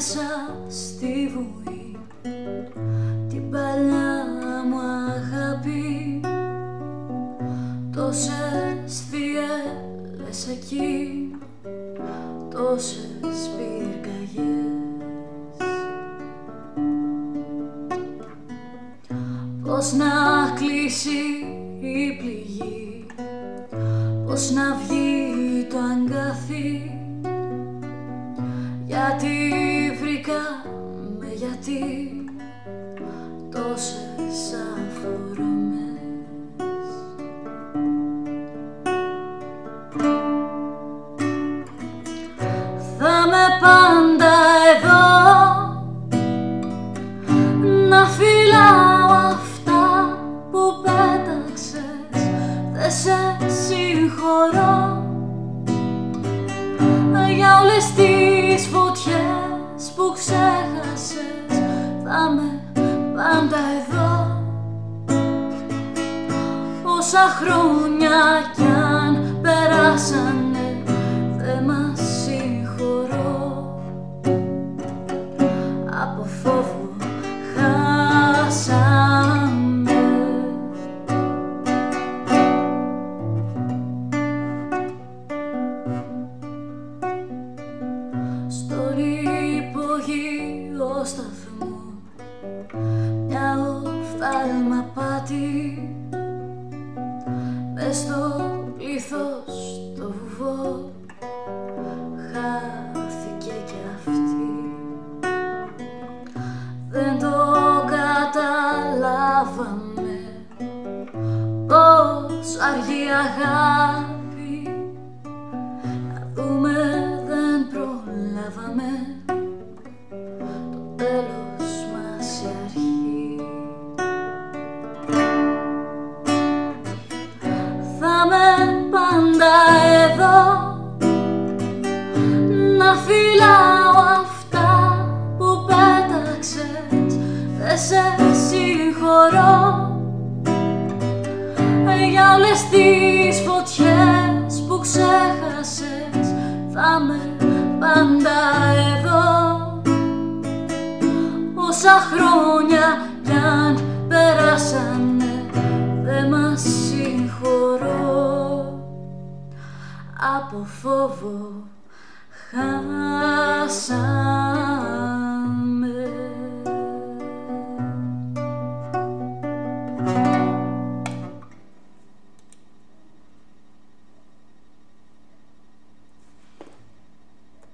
μέσα στη βουή την παλιά μου αγάπη. Τόσες φιέλες εκεί, τόσες πυρκαγιές. Πώς να κλείσει η πληγή, πώς να βγει το αγκάθι. Γιατί βρήκαμε, γιατί τόσες αφορμές. Θα με πάντα εδώ να φυλάω αυτά που πέταξες. Δεν σε συγχωρώ για όλες τις φωτιές που ξέχασες. Θα με πάντα εδώ, όσα χρόνια κι αν περάσανε δεν μας συγχωρώ. Από φόβο χάσαμε. Στο υπογείο σταθμό μια οφθαλμαπάτη, μες στο πλήθος το βουβό χάθηκε κι αυτή. Δεν το καταλάβαμε πως αργεί αγάπη. Να δούμε δεν προλάβαμε, το τέλος μας η αρχή. Θα με πάντα εδώ να φυλάω αυτά που πέταξες. Δεν σε συγχωρώ για όλες τις φωτιές που ξέχασες. Θα με πάντα εδώ, όσα χρόνια κι αν περάσανε δεν μας συγχωρώ. Από φόβο χάσαμε.